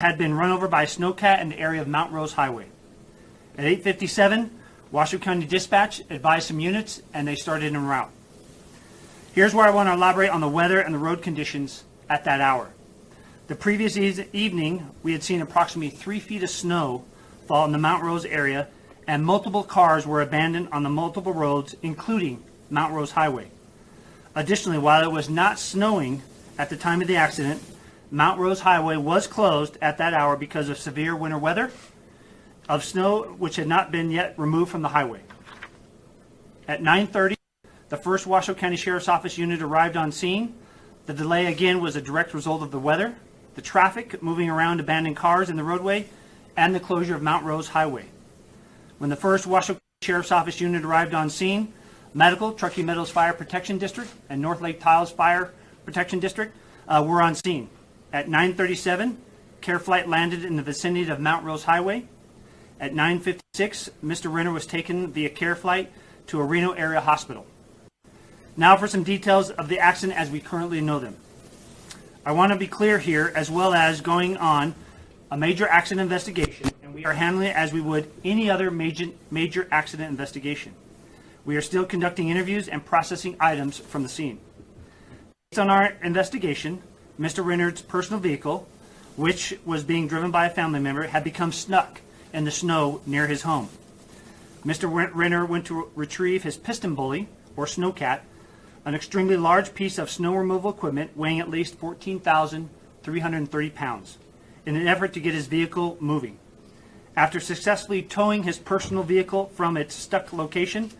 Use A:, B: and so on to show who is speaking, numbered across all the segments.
A: had been run over by a snowcat in the area of Mount Rose Highway. At 8:57, Washoe County Dispatch advised some units, and they started en route. Here's where I want to elaborate on the weather and the road conditions at that hour. The previous evening, we had seen approximately 3 feet of snow fall in the Mount Rose area, and multiple cars were abandoned on the multiple roads, including Mount Rose Highway. Additionally, while it was not snowing at the time of the accident, Mount Rose Highway was closed at that hour because of severe winter weather of snow which had not been yet removed from the highway. At 9:30, the first Washoe County Sheriff's Office unit arrived on scene. The delay again was a direct result of the weather, the traffic moving around abandoned cars in the roadway, and the closure of Mount Rose Highway. When the first Washoe County Sheriff's Office unit arrived on scene, Medical, Truckee Meadows Fire Protection District, and North Lake Tiles Fire Protection District were on scene. At 9:37, care flight landed in the vicinity of Mount Rose Highway. At 9:56, Mr. Renner was taken via care flight to a Reno area hospital. Now for some details of the accident as we currently know them. I want to be clear here, as well as going on a major accident investigation, and we are handling it as we would any other major accident investigation. We are still conducting interviews and processing items from the scene. Based on our investigation, Mr. Renner's personal vehicle, which was being driven by a family member, had become stuck in the snow near his home. Mr. Renner went to retrieve his piston bully, or snowcat, an extremely large piece of snow removal equipment weighing at least 14,330 pounds, in an effort to get his vehicle moving. After successfully towing his personal vehicle from its stuck location,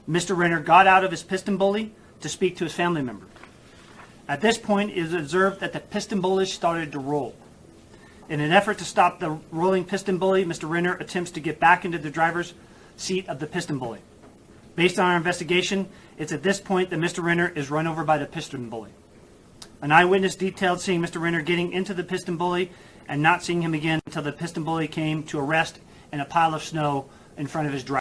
A: Mr. Renner got out of his piston bully to speak to his family member. At this point, it is observed that the piston bully started to roll. In an effort to stop the rolling piston bully, Mr. Renner attempts to get back into the driver's seat of the piston bully. Based on our investigation, it's at this point that Mr. Renner is run over by the piston bully. An eyewitness detailed seeing Mr. Renner getting into the piston bully and not seeing him again until the piston bully came to a rest in a pile of snow in front of his driveway.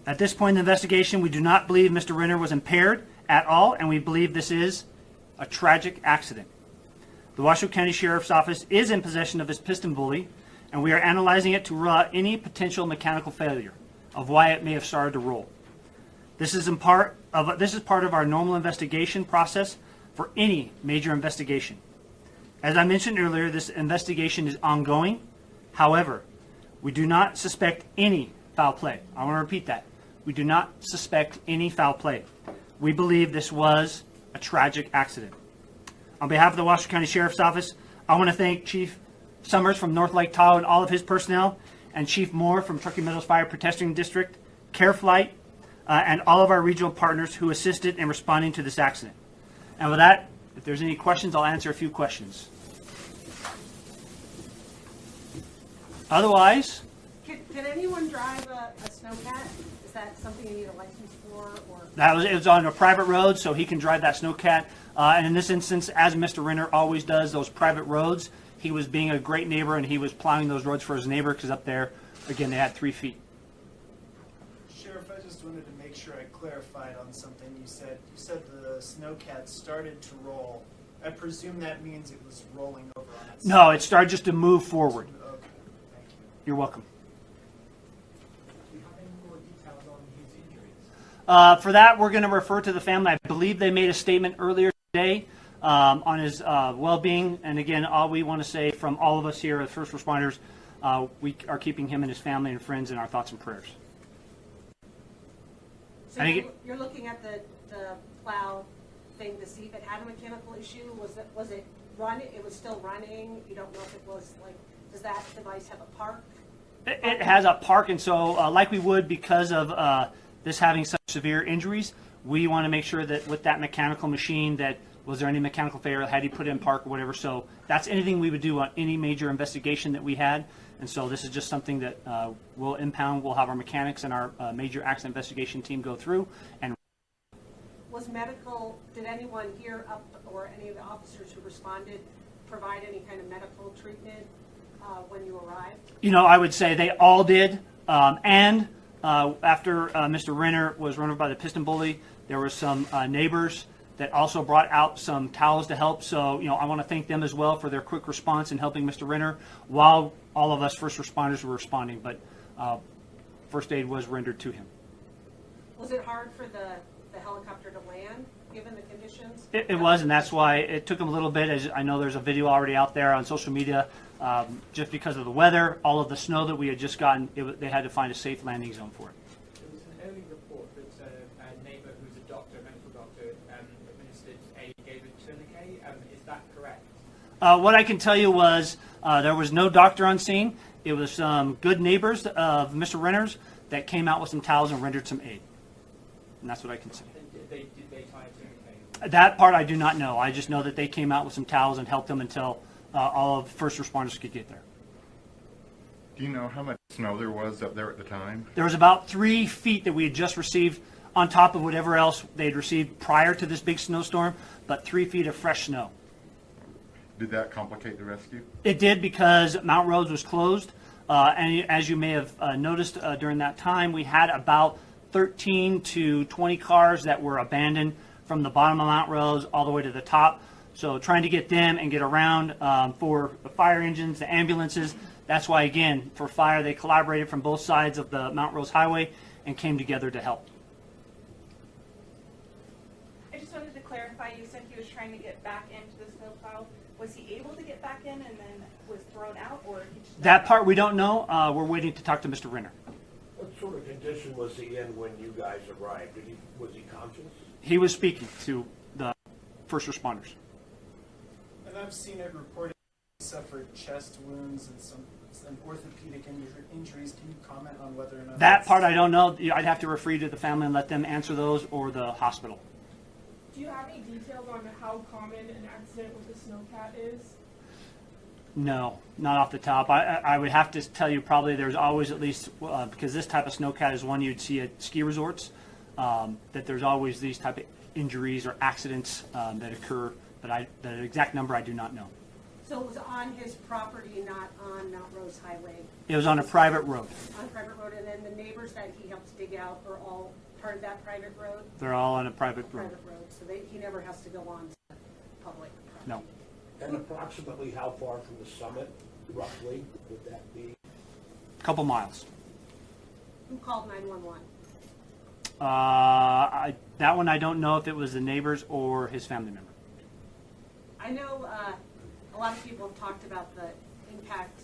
A: At this point in the investigation, we do not believe Mr. Renner was impaired at all, and we believe this is a tragic accident. The Washoe County Sheriff's Office is in possession of his piston bully, and we are analyzing it to rule out any potential mechanical failure of why it may have started to roll. This is part of our normal investigation process for any major investigation. As I mentioned earlier, this investigation is ongoing. However, we do not suspect any foul play. I want to repeat that. We do not suspect any foul play. We believe this was a tragic accident. On behalf of the Washoe County Sheriff's Office, I want to thank Chief Summers from North Lake Tahoe and all of his personnel, and Chief Moore from Truckee Meadows Fire Protection District, Care Flight, and all of our regional partners who assisted in responding to this accident. And with that, if there's any questions, I'll answer a few questions. Otherwise,
B: can anyone drive a snowcat? Is that something you need a license for? Or
A: it was on a private road, so he can drive that snowcat. And in this instance, as Mr. Renner always does, those private roads, he was being a great neighbor, and he was plowing those roads for his neighbor because up there, again, they had 3 feet.
C: Sheriff, I just wanted to make sure I clarified on something you said. You said the snowcat started to roll. I presume that means it was rolling over on its
A: No, it started just to move forward.
C: Okay, thank you.
A: You're welcome.
D: Do you have any more details on his injuries?
A: For that, we're going to refer to the family. I believe they made a statement earlier today on his well-being. And again, all we want to say from all of us here as first responders, we are keeping him and his family and friends in our thoughts and prayers.
B: so you're looking at the plow thing to see if it had a mechanical issue. Was it running? It was still running. You don't know if it was like. Does that device have a park?
A: It has a park, and so like we would because of this having such severe injuries, we want to make sure that with that mechanical machine that was there any mechanical failure, had he put it in park or whatever. So that's anything we would do on any major investigation that we had. And so this is just something that we'll impound. We'll have our mechanics and our major accident investigation team go through. And
B: Was medical, did anyone here up or any of the officers who responded provide any kind of medical treatment when you arrived?
A: You know, I would say they all did. After Mr. Renner was run over by the piston bully, there were some neighbors that also brought out some towels to help. So, I want to thank them as well for their quick response in helping Mr. Renner while all of us first responders were responding. But first aid was rendered to him.
B: Was it hard for the helicopter to land, given the conditions?
A: It was, and that's why it took them a little bit. As I know, there's a video already out there on social media. Just because of the weather, all of the snow that we had just gotten, they had to find a safe landing zone for it.
D: There was an early report that a neighbour who's a doctor, medical doctor, gave a tourniquet. Is that correct?
A: What I can tell you was there was no doctor on scene. It was some good neighbors of Mr. Renner's that came out with some towels and rendered some aid. And that's what I can say.
D: Did they tie a tourniquet?
A: That part I do not know. I just know that they came out with some towels and helped them until all of the first responders could get there.
E: Do you know how much snow there was up there at the time?
A: There was about 3 feet that we had just received on top of whatever else they'd received prior to this big snowstorm, but 3 feet of fresh snow.
E: Did that complicate the rescue?
A: It did because Mount Rose was closed. And as you may have noticed during that time, we had about 13 to 20 cars that were abandoned from the bottom of Mount Rose all the way to the top. So trying to get them and get around for the fire engines, the ambulances. That's why, again, for fire, they collaborated from both sides of the Mount Rose Highway and came together to help.
F: I just wanted to clarify, you said he was trying to get back into the snowplow. Was he able to get back in and then was thrown out, or he just...
A: That part we don't know. We're waiting to talk to Mr. Renner.
G: What sort of condition was he in when you guys arrived? Was he conscious?
A: He was speaking to the first responders.
C: And I've seen it reported he suffered chest wounds and some orthopedic injuries. Can you comment on whether or not
A: That part I don't know. I'd have to refer you to the family and let them answer those, or the hospital.
H: Do you have any details on how common an accident with a snowcat is?
A: No, not off the top. I would have to tell you probably there's always at least, because this type of snowcat is one you'd see at ski resorts, that there's always these type of injuries or accidents that occur, but the exact number I do not know.
B: So it was on his property, not on Mount Rose Highway?
A: It was on a private road.
B: On a private road, and then the neighbors that he helped dig out are all part of that private road?
A: They're all on a private road.
B: Private road, so he never has to go on to public property?
A: No.
G: And approximately how far from the summit, roughly, would that be?
A: A couple miles.
B: Who called 911?
A: That one I don't know if it was the neighbors or his family member.
B: I know a lot of people have talked about the impact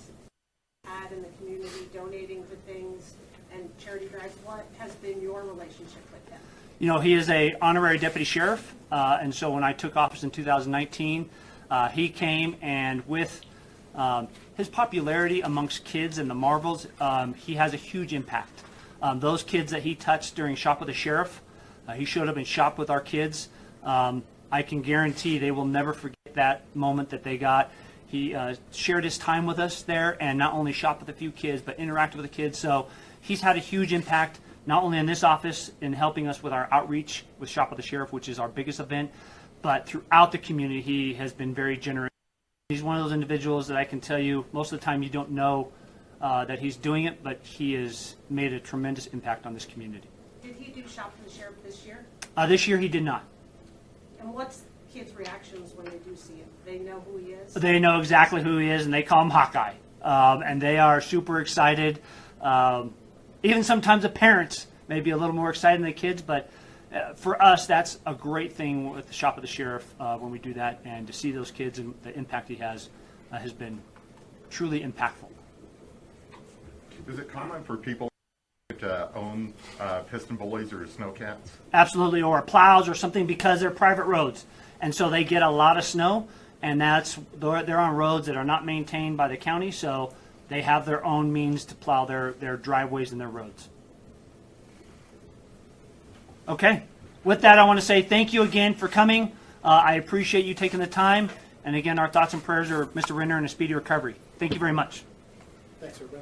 B: had in the community, donating to things and charity drives. What has been your relationship with him?
A: You know, he is a honorary deputy sheriff, and so when I took office in 2019, he came, and with his popularity amongst kids and the Marvels, he has a huge impact. Those kids that he touched during Shop with the Sheriff, he showed up and shopped with our kids. I can guarantee they will never forget that moment that they got. He shared his time with us there and not only shopped with a few kids, but interacted with the kids. So he's had a huge impact, not only in this office in helping us with our outreach with Shop with the Sheriff, which is our biggest event, but throughout the community, he has been very generous. He's one of those individuals that I can tell you most of the time you don't know that he's doing it, but he has made a tremendous impact on this community.
B: Did he do Shop for the Sheriff this year?
A: This year he did not.
B: And what's kids' reactions when they do see him? They know who he is?
A: They know exactly who he is, and they call him Hawkeye. And they are super excited. Even sometimes the parents may be a little more excited than the kids, but for us, that's a great thing with the Shop of the Sheriff when we do that. And to see those kids and the impact he has been truly impactful.
E: Is it common for people to own piston bullies or snowcats?
A: Absolutely, or plows or something, because they're private roads. And so they get a lot of snow, and they're on roads that are not maintained by the county, so they have their own means to plow their driveways and their roads. Okay, with that, I want to say thank you again for coming. I appreciate you taking the time. And again, our thoughts and prayers are Mr. Renner and a speedy recovery. Thank you very much.
C: Thanks, Ruben.